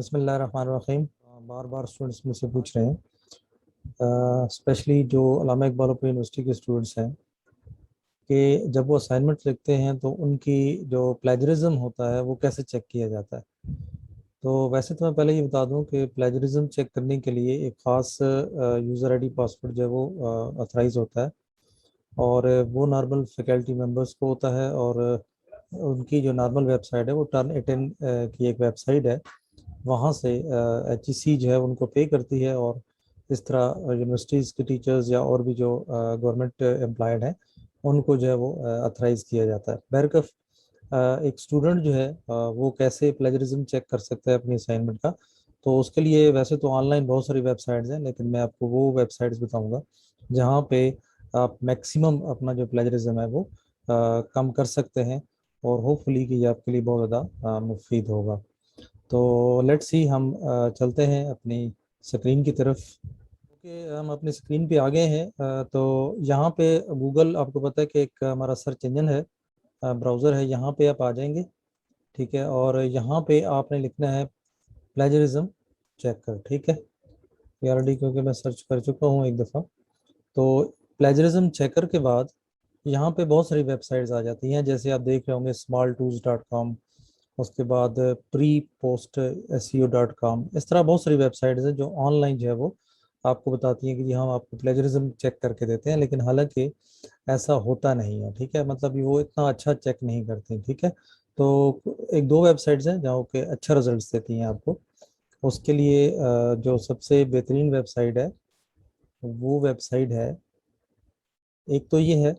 बिस्मिल्लाहिर्रहमानिर्रहीम। बार बार स्टूडेंट्स मुझसे पूछ रहे हैं, स्पेशली जो अल्लामा इकबाल ओपन यूनिवर्सिटी के स्टूडेंट्स हैं, कि जब वो असाइनमेंट लिखते हैं तो उनकी जो प्लेजरिज्म होता है वो कैसे चेक किया जाता है। तो वैसे तो मैं पहले ये बता दूं कि प्लेजरिज्म चेक करने के लिए एक ख़ास यूज़र आईडी पासवर्ड जो है वो ऑथराइज होता है, और वो नॉर्मल फैकल्टी मेंबर्स को होता है। और उनकी जो नॉर्मल वेबसाइट है वो टर्न 18 की एक वेबसाइट है, वहाँ से HEC जो है उनको पे करती है। और इस तरह यूनिवर्सिटीज़ के टीचर्स या और भी जो गवर्नमेंट एम्प्लॉयड हैं उनको जो है वो अथराइज किया जाता है। बहरकफ एक स्टूडेंट जो है वो कैसे प्लेजरिज्म चेक कर सकता है अपनी असाइनमेंट का, तो उसके लिए वैसे तो ऑनलाइन बहुत सारी वेबसाइट्स हैं, लेकिन मैं आपको वो वेबसाइट्स बताऊंगा जहाँ पे आप मैक्सिमम अपना जो प्लेजरिज्म है वो कम कर सकते हैं, और होपफुली कि ये आपके लिए बहुत ज़्यादा मुफीद होगा। तो लेट्स सी, हम चलते हैं अपनी स्क्रीन की तरफ। ओके, हम अपनी स्क्रीन पे आ गए हैं। तो यहाँ पे गूगल, आपको पता है कि एक हमारा सर्च इंजन है, ब्राउज़र है, यहाँ पे आप आ जाएंगे। ठीक है, और यहाँ पे आपने लिखना है प्लेजरिज्म चेकर। ठीक है, ये ऑलरेडी क्योंकि मैं सर्च कर चुका हूँ एक दफ़ा। तो प्लेजरिज्म चेकर के बाद यहाँ पे बहुत सारी वेबसाइट्स आ जाती हैं, जैसे आप देख रहे होंगे smalltools.com, उसके बाद prepostseo.com। इस तरह बहुत सारी वेबसाइट्स हैं जो ऑनलाइन जो है वो आपको बताती हैं कि जी हम आपको प्लेजरिज्म चेक करके देते हैं, लेकिन हालांकि ऐसा होता नहीं है। ठीक है, मतलब वो इतना अच्छा चेक नहीं करती। ठीक है, तो एक दो वेबसाइट्स हैं जहाँ के अच्छा रिजल्ट्स देती हैं आपको। उसके लिए जो सबसे बेहतरीन वेबसाइट है वो वेबसाइट है, एक तो ये है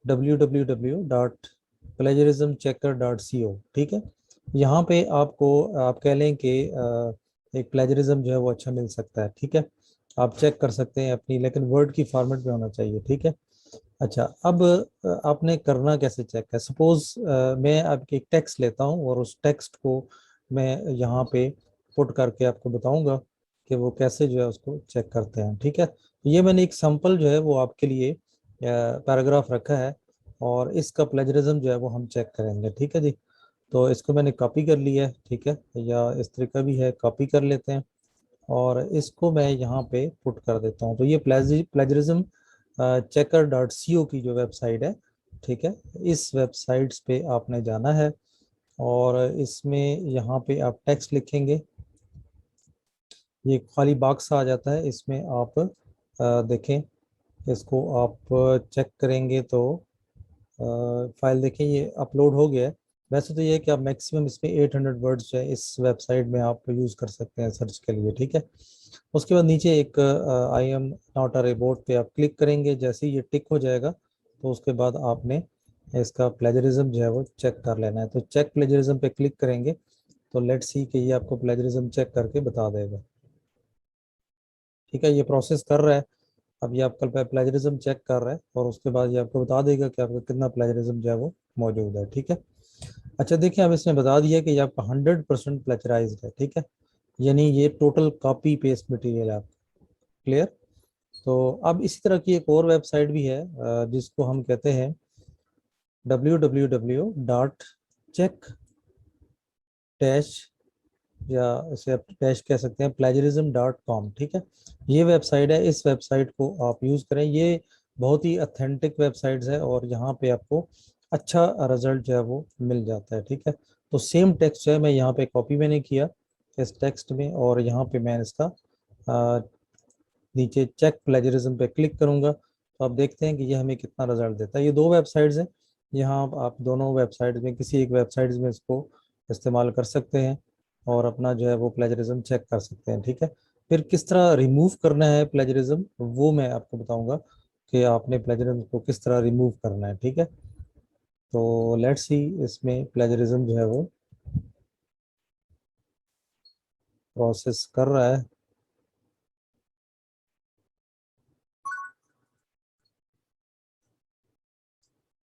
www.plagiarismchecker.co। ठीक है, यहाँ पे आपको, आप कह लें कि एक प्लेजरिज्म जो है वो अच्छा मिल सकता है। ठीक है, आप चेक कर सकते हैं अपनी, लेकिन वर्ड की फॉर्मेट में होना चाहिए। ठीक है, अच्छा, अब आपने करना कैसे चेक है। सपोज मैं आपकी एक टेक्स्ट लेता हूँ और उस टेक्स्ट को मैं यहाँ पे पुट करके आपको बताऊंगा कि वो कैसे जो है उसको चेक करते हैं। ठीक है, तो ये मैंने एक सैंपल जो है वो आपके लिए पैराग्राफ रखा है, और इसका प्लेजरिज्म जो है वो हम चेक करेंगे। ठीक है जी, तो इसको मैंने कॉपी कर लिया है। ठीक है, या इस तरीका भी है, कॉपी कर लेते हैं और इसको मैं यहाँ पे पुट कर देता हूँ। तो ये प्लेजरिज्म checker.co की जो वेबसाइट है, ठीक है, इस वेबसाइट्स पे आपने जाना है, और इसमें यहाँ पे आप टेक्स्ट लिखेंगे। ये खाली बॉक्स आ जाता है, इसमें आप देखें, इसको आप चेक करेंगे तो फाइल देखें, ये अपलोड हो गया है। वैसे तो ये है कि आप मैक्सिमम इसमें 800 वर्ड्स जो है इस वेबसाइट में आप यूज़ कर सकते हैं सर्च के लिए। ठीक है, उसके बाद नीचे एक I am not a robot पे आप क्लिक करेंगे। जैसे ही ये टिक हो जाएगा तो उसके बाद आपने इसका प्लेजरिज्म जो है वो चेक कर लेना है। तो चेक प्लेजरिज्म पे क्लिक करेंगे तो लेट्स सी कि ये आपको प्लेजरिज्म चेक करके बता देगा। ठीक है, ये प्रोसेस कर रहा है। अब ये आपका प्लेजरिज्म चेक कर रहा है, और उसके बाद ये आपको बता देगा कि आपका कितना प्लेजरिज्म जो है वो मौजूद है। ठीक है, अच्छा देखिए, अब इसने बता दिया कि ये आपका 100% प्लेजराइज्ड है। ठीक है, यानी ये टोटल कॉपी पेस्ट मटेरियल है आपका। क्लियर। तो अब इसी तरह की एक और वेबसाइट भी है, जिसको हम कहते हैं www.check डैश, या इसे आप डैश कह सकते हैं, plagiarism.com। ठीक है, ये वेबसाइट है, इस वेबसाइट को आप यूज़ करें। ये बहुत ही अथेंटिक वेबसाइट्स है, और यहाँ पे आपको अच्छा रिजल्ट जो है वो मिल जाता है। ठीक है, तो सेम टेक्स्ट जो है मैं यहाँ पे कॉपी मैंने किया इस टेक्स्ट में, और यहाँ पे मैं इसका नीचे चेक प्लेजरिज्म पे क्लिक करूंगा, तो आप देखते हैं कि ये हमें कितना रिजल्ट देता है। ये दो वेबसाइट्स हैं, यहाँ आप दोनों वेबसाइट्स में किसी एक वेबसाइट्स में इसको इस्तेमाल कर सकते हैं, और अपना जो है वो प्लेजरिज्म चेक कर सकते हैं। ठीक है, फिर किस तरह रिमूव करना है प्लेजरिज्म वो मैं आपको बताऊंगा कि आपने प्लेजरिज्म को किस तरह रिमूव करना है। ठीक है, तो लेट्स सी, इसमें प्लेजरिज्म जो है वो प्रोसेस कर रहा है।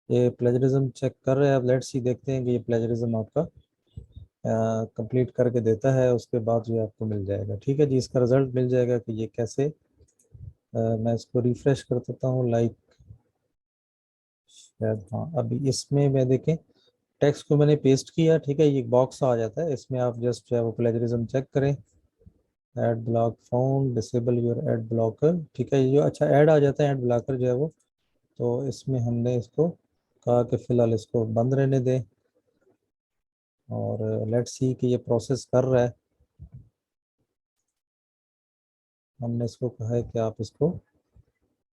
ये प्लेजरिज्म चेक कर रहे हैं। अब लेट्स सी, देखते हैं कि ये प्लेजरिज्म आपका कंप्लीट करके देता है, उसके बाद ये आपको मिल जाएगा। ठीक है जी, इसका रिजल्ट मिल जाएगा कि ये कैसे। मैं इसको रिफ्रेश कर देता हूँ, लाइक शायद, हाँ, अभी इसमें मैं देखें टेक्स्ट को मैंने पेस्ट किया, ठीक है, ये बॉक्स आ जाता है, इसमें आप जस्ट जो है वो प्लेजरिज्म चेक करें। Ad block found, disable your ad blocker, ठीक है, ये जो अच्छा ऐड आ जाता है एड ब्लॉकर जो है वो, तो इसमें हमने इसको कहा कि फ़िलहाल इसको बंद रहने दें, और लेट्स सी कि ये प्रोसेस कर रहा है। हमने इसको कहा है कि आप इसको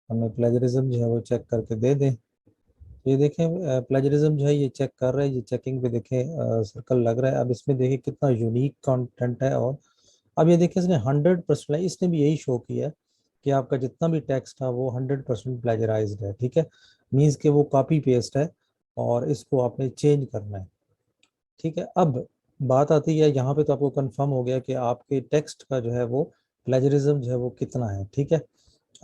हमें प्लेजरिज्म जो है वो चेक करके दे दें। ये देखें प्लेजरिज्म जो है ये चेक कर रहा है, ये चेकिंग पे देखें सर्कल लग रहा है। अब इसमें देखिए कितना यूनिक कंटेंट है, और अब ये देखिए इसने 100%, इसने भी यही शो किया है कि आपका जितना भी टेक्स्ट था वो 100% प्लेजराइज्ड है, ठीक है, मीन्स कि वो कॉपी पेस्ट है और इसको आपने चेंज करना है, ठीक है। अब बात आती है यहाँ पे, तो आपको कंफर्म हो गया कि आपके टेक्स्ट का जो है वो प्लेजरिज्म जो है वो कितना है, ठीक है।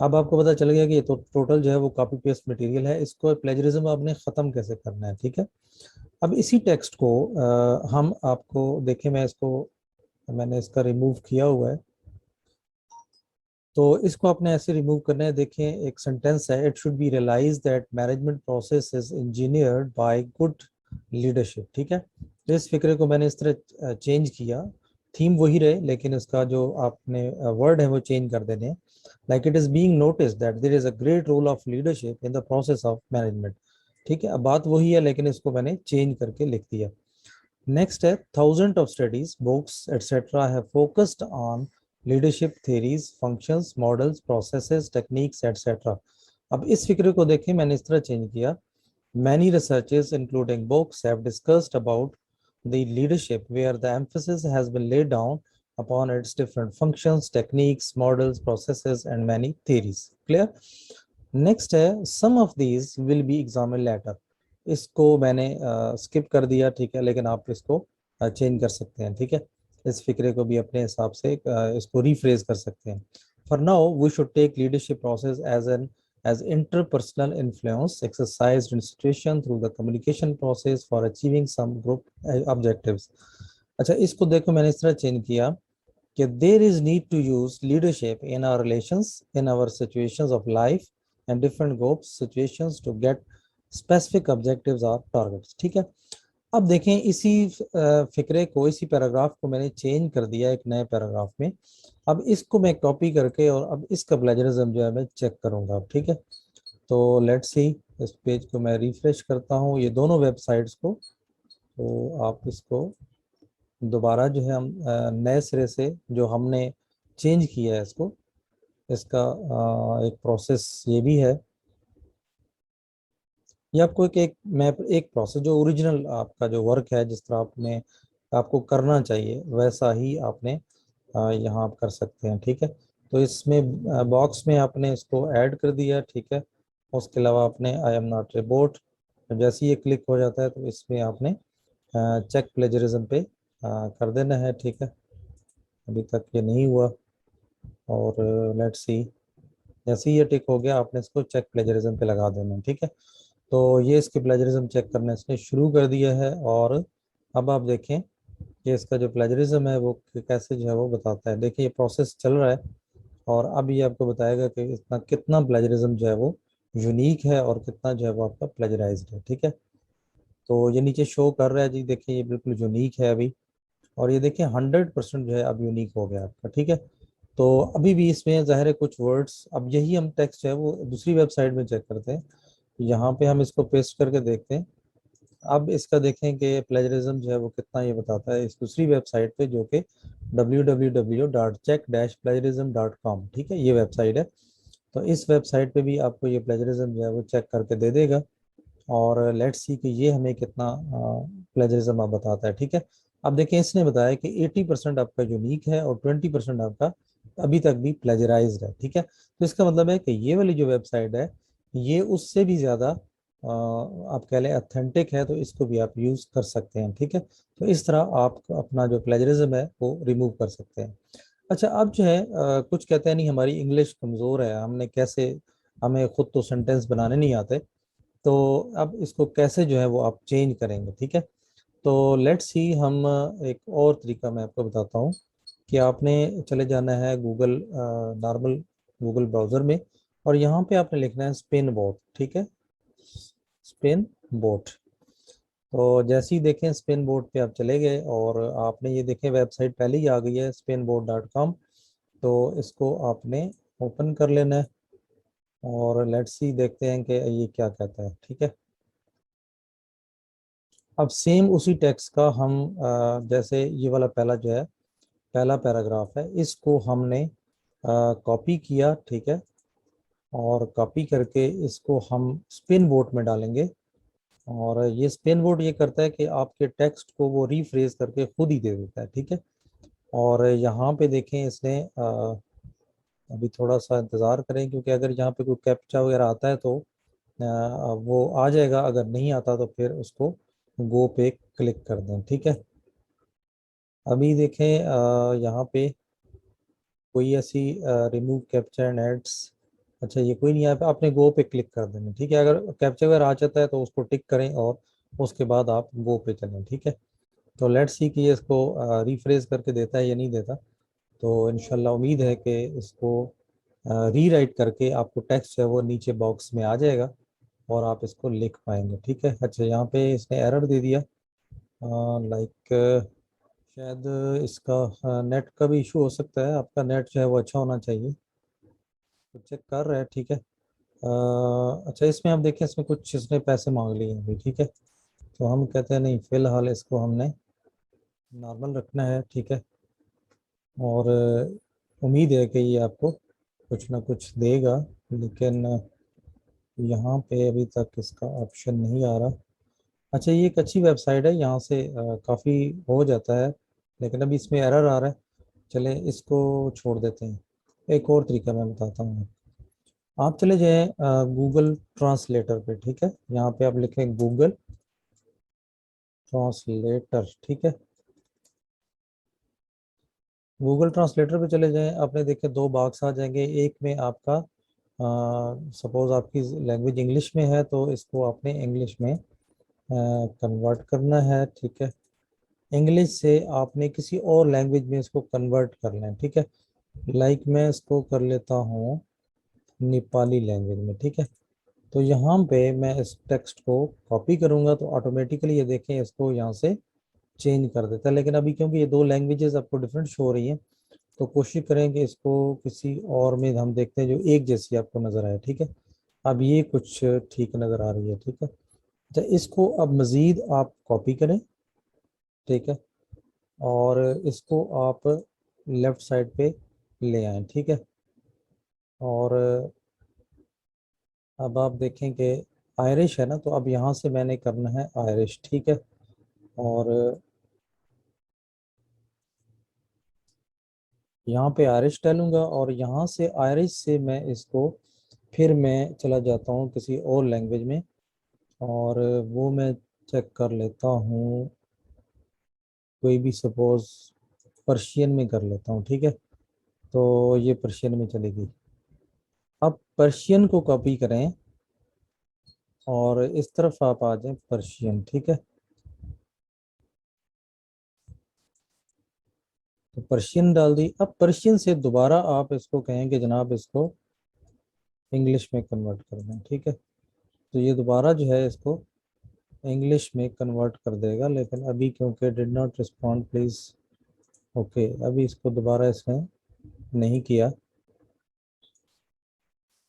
अब आपको पता चल गया कि ये तो टोटल जो है वो कॉपी पेस्ट मटेरियल है, इसको प्लेजरिज्म आपने ख़त्म कैसे करना है, ठीक है। अब इसी टेक्स्ट को हम आपको देखें, मैंने इसका रिमूव किया हुआ है, तो इसको आपने ऐसे रिमूव करना है। देखें एक सेंटेंस है, it should be realise that management process is engineered by good leadership, ठीक है। तो इस फिक्रे को मैंने इस तरह चेंज किया, थीम वही रहे लेकिन इसका जो आपने वर्ड है वो चेंज कर देने, like it is being notice that there is a great role of leadership in the process of management, ठीक है। अब बात वही है लेकिन इसको मैंने चेंज करके लिख दिया। नेक्स्ट है, thousand of studies books etcetera have focused on leadership theories, functions, models, processes, techniques, etc. अब इस फिक्र को देखें, मैंने इस तरह चेंज किया। Many researches, including books, have discussed about the leadership where the emphasis has been laid down upon its different functions, techniques, models, processes, and many theories. Clear? Next है, some of these will be examined later. इसको मैंने skip कर दिया, ठीक है, लेकिन आप इसको चेंज कर सकते हैं, ठीक है। इस फिक्रे को भी अपने हिसाब से इसको रिफ्रेज कर सकते हैं। For now we should take leadership process as interpersonal influence exercised in situation through the communication process for achieving some group objectives. अच्छा, इसको देखो मैंने इस तरह चेंज किया कि there is need to use leadership in our relations, in our situations of life and different groups situations to get specific objectives or targets, ठीक है। अब देखें इसी फिक्रे को, इसी पैराग्राफ को मैंने चेंज कर दिया एक नए पैराग्राफ में। अब इसको मैं कॉपी करके और अब इसका प्लेजरिज्म जो है मैं चेक करूंगा अब, ठीक है। तो लेट्स सी, इस पेज को मैं रिफ्रेश करता हूँ, ये दोनों वेबसाइट्स को, तो आप इसको दोबारा जो है हम नए सिरे से जो हमने चेंज किया है इसको, इसका एक प्रोसेस ये भी है। ये आपको एक मैप, एक प्रोसेस जो ओरिजिनल आपका जो वर्क है, जिस तरह आपने आपको करना चाहिए वैसा ही आपने यहाँ आप कर सकते हैं, ठीक है। तो इसमें बॉक्स में आपने इसको ऐड कर दिया, ठीक है। उसके अलावा आपने आई एम नॉट रोबोट, जैसे ही ये क्लिक हो जाता है तो इसमें आपने चेक प्लेजरिज्म पे कर देना है, ठीक है। अभी तक ये नहीं हुआ, और लेट्स सी, जैसे ही ये टिक हो गया आपने इसको चेक प्लेजरिज्म पे लगा देना है, ठीक है। तो ये इसके प्लेजरिज्म चेक करना इसने शुरू कर दिया है, और अब आप देखें कि इसका जो प्लेजरिज्म है वो कैसे जो है वो बताता है। देखिए ये प्रोसेस चल रहा है, और अब ये आपको बताएगा कि इतना कितना प्लेजरिज्म जो है वो यूनिक है और कितना जो है वो आपका प्लेजराइज्ड है, ठीक है। तो ये नीचे शो कर रहा है जी, देखिए ये बिल्कुल यूनिक है अभी, और ये देखिए 100% जो है अब यूनिक हो गया आपका, ठीक है। तो अभी भी इसमें ज़ाहिर है कुछ वर्ड्स, अब यही हम टेक्स्ट है वो दूसरी वेबसाइट में चेक करते हैं, यहाँ पे हम इसको पेस्ट करके देखते हैं। अब इसका देखें कि प्लेजरिज्म जो है वो कितना ये बताता है इस दूसरी वेबसाइट पे, जो कि www.check-plagiarism.com, ठीक है, ये वेबसाइट है। तो इस वेबसाइट पे भी आपको ये प्लेजरिज्म जो है वो चेक करके दे देगा, और लेट्स सी कि ये हमें कितना प्लेजरिज्म आप बताता है, ठीक है। अब देखिए इसने बताया कि 80% आपका यूनिक है और 20% आपका अभी तक भी प्लेजराइज्ड है, ठीक है। तो इसका मतलब है कि ये वाली जो वेबसाइट है ये उससे भी ज़्यादा आप कह लें ऑथेंटिक है, तो इसको भी आप यूज़ कर सकते हैं, ठीक है। तो इस तरह आप अपना जो प्लेजरिज्म है वो रिमूव कर सकते हैं। अच्छा, अब जो है कुछ कहते हैं नहीं हमारी इंग्लिश कमज़ोर है, हमने कैसे, हमें खुद तो सेंटेंस बनाने नहीं आते, तो अब इसको कैसे जो है वो आप चेंज करेंगे, ठीक है। तो लेट्स सी, हम एक और तरीका मैं आपको बताता हूँ कि आपने चले जाना है गूगल, नॉर्मल गूगल ब्राउज़र में, और यहाँ पे आपने लिखना है स्पिन बोट, ठीक है, स्पिन बोट। तो जैसे ही देखें स्पिन बोर्ड पे आप चले गए और आपने ये देखें वेबसाइट पहले ही आ गई है spinboard.com। तो इसको आपने ओपन कर लेना है और लेट्स सी देखते हैं कि ये क्या कहता है। ठीक है, अब सेम उसी टेक्स्ट का हम जैसे ये वाला पहला जो है पहला पैराग्राफ है, इसको हमने कॉपी किया। ठीक है, और कॉपी करके इसको हम स्पिन बोर्ड में डालेंगे। और ये स्पिन बोर्ड ये करता है कि आपके टेक्स्ट को वो रीफ्रेज करके खुद ही दे देता है। ठीक है, और यहाँ पे देखें इसने अभी थोड़ा सा इंतज़ार करें, क्योंकि अगर यहाँ पे कोई कैप्चा वगैरह आता है तो वो आ जाएगा, अगर नहीं आता तो फिर उसको गो पे क्लिक कर दें। ठीक है, अभी देखें यहाँ पे कोई ऐसी रिमूव कैप्चा एंड एड्स, अच्छा ये कोई नहीं है, आपने गो पे क्लिक कर देना। ठीक है, अगर कैप्चा वगैरह आ जाता है तो उसको टिक करें और उसके बाद आप गो पे चलें। ठीक है, तो लेट्स सी कि ये इसको रिफ्रेश करके देता है या नहीं देता। तो इंशाल्लाह उम्मीद है कि इसको रीराइट करके आपको टेक्स्ट है वो नीचे बॉक्स में आ जाएगा और आप इसको लिख पाएंगे। ठीक है, अच्छा यहाँ पे इसने एरर दे दिया, लाइक शायद इसका नेट का भी इशू हो सकता है। आपका नेट जो है वो अच्छा होना चाहिए, तो चेक कर रहा है। ठीक है, अच्छा इसमें आप देखें इसमें कुछ इसने पैसे मांग लिए हैं अभी। ठीक है, तो हम कहते हैं नहीं, फिलहाल इसको हमने नॉर्मल रखना है। ठीक है, और उम्मीद है कि ये आपको कुछ ना कुछ देगा, लेकिन यहाँ पे अभी तक इसका ऑप्शन नहीं आ रहा। अच्छा ये एक अच्छी वेबसाइट है, यहाँ से काफ़ी हो जाता है, लेकिन अभी इसमें एरर आ रहा है। चले इसको छोड़ देते हैं, एक और तरीका मैं बताता हूँ। आप चले जाएं गूगल ट्रांसलेटर पे। ठीक है, यहाँ पे आप लिखें गूगल ट्रांसलेटर। ठीक है, गूगल ट्रांसलेटर पे चले जाएं, आपने देखे दो बॉक्स आ जाएंगे। एक में आपका सपोज आपकी लैंग्वेज इंग्लिश में है तो इसको आपने इंग्लिश में कन्वर्ट करना है। ठीक है, इंग्लिश से आपने किसी और लैंग्वेज में इसको कन्वर्ट करना है। ठीक है, लाइक मैं इसको कर लेता हूँ नेपाली लैंग्वेज में। ठीक है, तो यहाँ पे मैं इस टेक्स्ट को कॉपी करूँगा तो ऑटोमेटिकली ये देखें इसको यहाँ से चेंज कर देता है। लेकिन अभी क्योंकि ये दो लैंग्वेजेस आपको डिफरेंट शो हो रही हैं, तो कोशिश करें कि इसको किसी और में हम देखते हैं जो एक जैसी आपको नज़र आए। ठीक है, अब ये कुछ ठीक नज़र आ रही है। ठीक है, अच्छा इसको अब मज़ीद आप कॉपी करें। ठीक है, और इसको आप लेफ़्ट साइड पे ले आएँ। ठीक है, और अब आप देखें कि आयरिश है ना, तो अब यहाँ से मैंने करना है आयरिश। ठीक है, और यहाँ पे आयरिश डालूंगा और यहाँ से आयरिश से मैं इसको फिर मैं चला जाता हूँ किसी और लैंग्वेज में, और वो मैं चेक कर लेता हूँ कोई भी, सपोज पर्शियन में कर लेता हूँ। ठीक है, तो ये पर्शियन में चलेगी। अब पर्शियन को कॉपी करें और इस तरफ आप आ जाएं पर्शियन। ठीक है, तो पर्शियन डाल दी। अब पर्शियन से दोबारा आप इसको कहें कि जनाब इसको इंग्लिश में कन्वर्ट कर दें। ठीक है, तो ये दोबारा जो है इसको इंग्लिश में कन्वर्ट कर देगा, लेकिन अभी क्योंकि did not respond please, okay अभी इसको दोबारा इसने नहीं किया,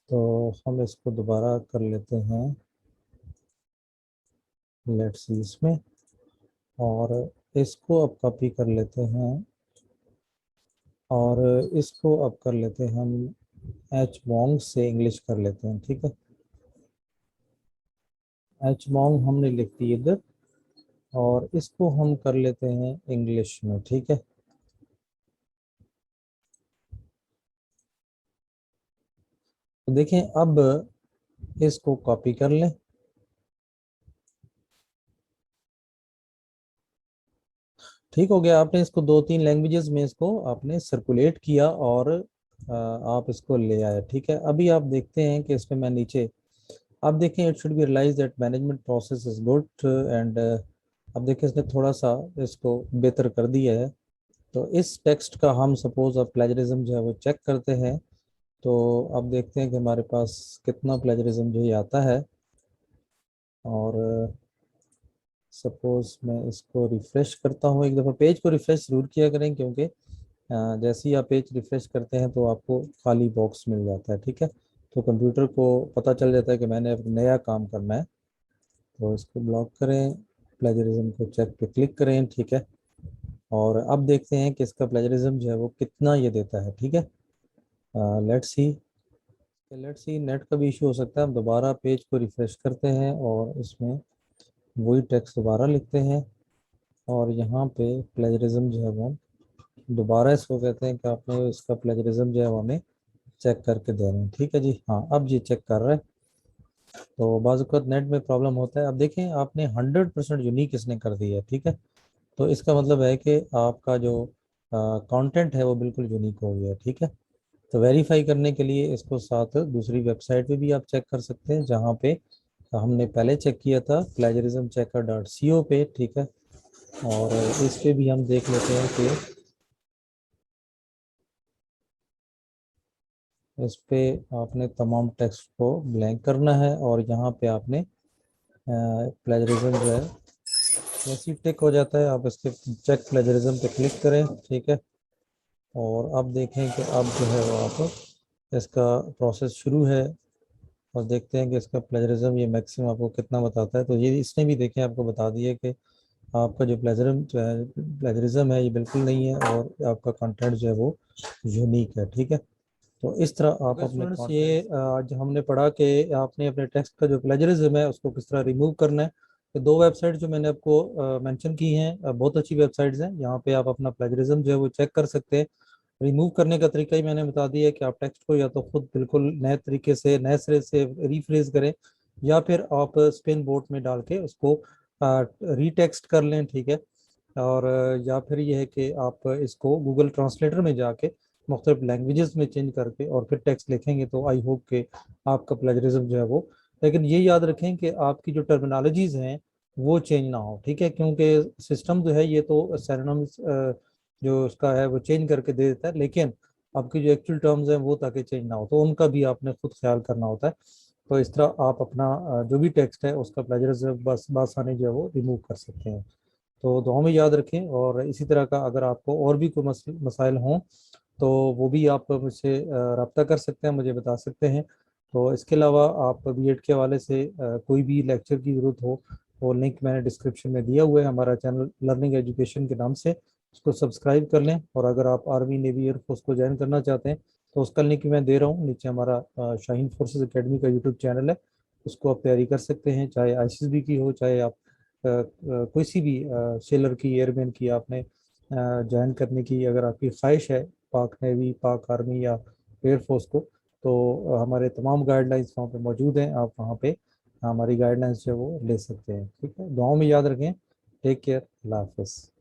तो हम इसको दोबारा कर लेते हैं लेट्स सी इसमें, और इसको अब कॉपी कर लेते हैं और इसको अब कर लेते हैं हम एच मॉन्ग से इंग्लिश कर लेते हैं। ठीक है, एच मॉन्ग हमने लिख दी इधर और इसको हम कर लेते हैं इंग्लिश में। ठीक है, तो देखें अब इसको कॉपी कर लें। ठीक हो गया, आपने इसको दो तीन लैंग्वेजेस में इसको आपने सर्कुलेट किया और आप इसको ले आए। ठीक है, अभी आप देखते हैं कि इसमें मैं नीचे आप देखें it should be realise that management process is good and अब देखें इसने थोड़ा सा इसको बेहतर कर दिया है। तो इस टेक्स्ट का हम सपोज अब प्लेजरिज्म जो है वो चेक करते हैं, तो अब देखते हैं कि हमारे पास कितना प्लेजरिज्म जो है आता है। और सपोज मैं इसको रिफ्रेश करता हूँ एक दफ़ा। पेज को रिफ्रेश जरूर किया करें, क्योंकि जैसे ही आप पेज रिफ्रेश करते हैं तो आपको खाली बॉक्स मिल जाता है, ठीक है। तो कंप्यूटर को पता चल जाता है कि मैंने अब नया काम करना है। तो इसको ब्लॉक करें, प्लेजरिज्म को चेक पे क्लिक करें, ठीक है। और अब देखते हैं कि इसका प्लेजरिज्म जो है वो कितना ये देता है, ठीक है। लेट्स सी नेट का भी इशू हो सकता है। हम दोबारा पेज को रिफ्रेश करते हैं और इसमें वही टेक्स्ट दोबारा लिखते हैं, और यहाँ पे प्लेजरिज्म जो है वो दोबारा इसको कहते हैं कि आपने इसका प्लेजरिज्म जो है वो हमें चेक करके दे रहे हैं, ठीक है जी। हाँ, अब ये चेक कर रहा है। तो बाज़ वक़्त नेट में प्रॉब्लम होता है। अब देखें, आपने 100% यूनिक इसने कर दिया है, ठीक है। तो इसका मतलब है कि आपका जो कंटेंट है वो बिल्कुल यूनिक हो गया है, ठीक है। तो वेरीफाई करने के लिए इसको साथ दूसरी वेबसाइट पे भी आप चेक कर सकते हैं, जहाँ पे हमने पहले चेक किया था, plagiarismchecker.co पे, ठीक है। और इस पे भी हम देख लेते हैं कि इस पे आपने तमाम टेक्स्ट को ब्लैंक करना है, और यहाँ पे आपने प्लेजरिज्म जो है जैसे ही टिक हो जाता है आप इसके चेक प्लेजरिज्म पे क्लिक करें, ठीक है। और अब देखें कि अब जो है वो आप इसका प्रोसेस शुरू है, और देखते हैं कि इसका प्लेजरिज्म ये मैक्सिमम आपको कितना बताता है। तो ये इसने भी देखें आपको बता दिया कि आपका जो प्लेजरिज्म है ये बिल्कुल नहीं है, और आपका कंटेंट जो है वो यूनिक है, ठीक है। तो इस तरह आप अपने स्टूडेंट्स ये आज हमने पढ़ा कि आपने अपने टेक्स्ट का जो प्लेजरिज्म है उसको किस तरह रिमूव करना है। तो दो वेबसाइट जो मैंने आपको मेंशन की हैं, बहुत अच्छी वेबसाइट्स हैं। यहाँ पे आप अपना प्लेजरिज्म जो है वो चेक कर सकते हैं। रिमूव करने का तरीका ही मैंने बता दिया है कि आप टेक्स्ट को या तो खुद बिल्कुल नए तरीके से नए सिरे से रीफ्रेज करें, या फिर आप स्पिन बोर्ड में डाल के उसको रीटेक्स्ट कर लें, ठीक है। और या फिर ये है कि आप इसको गूगल ट्रांसलेटर में जाके मुख्तलिफ लैंग्वेजेस में चेंज करके और फिर टेक्स्ट लिखेंगे, तो आई होप कि आपका प्लेजरिज्म जो है वो, लेकिन ये याद रखें कि आपकी जो टर्मिनोलॉजीज हैं वो चेंज ना हो, ठीक है। क्योंकि सिस्टम जो है ये तो सिनोनिम्स जो उसका है वो चेंज करके दे देता है, लेकिन आपकी जो एक्चुअल टर्म्स हैं वो ताकि चेंज ना हो, तो उनका भी आपने खुद ख्याल करना होता है। तो इस तरह आप अपना जो भी टेक्स्ट है उसका प्लेजरिज्म बस बासानी जो है वो रिमूव कर सकते हैं। तो दुआ में याद रखें, और इसी तरह का अगर आपको और भी कोई मसाइल हों तो वो भी आप मुझसे रब्ता कर सकते हैं, मुझे बता सकते हैं। तो इसके अलावा आप बीएड के हवाले से कोई भी लेक्चर की ज़रूरत हो, वो लिंक मैंने डिस्क्रिप्शन में दिया हुआ है हमारा चैनल लर्निंग एजुकेशन के नाम से, उसको सब्सक्राइब कर लें। और अगर आप आर्मी नेवी एयरफोर्स को ज्वाइन करना चाहते हैं तो उसका लिंक मैं दे रहा हूँ नीचे। हमारा शाहीन फोर्सेस एकेडमी का यूट्यूब चैनल है, उसको आप तैयारी कर सकते हैं, चाहे आईसीएसबी की हो, चाहे आप कोई सी भी सेलर की, एयरमैन की आपने ज्वाइन करने की अगर आपकी ख्वाहिश है, पाक नेवी, पाक आर्मी या एयरफोर्स को, तो हमारे तमाम गाइडलाइंस वहाँ पे मौजूद हैं। आप वहाँ पे हमारी गाइडलाइंस जो है वो ले सकते हैं, ठीक है। दुआओं में याद रखें। टेक केयर, अल्लाह हाफ़िज़।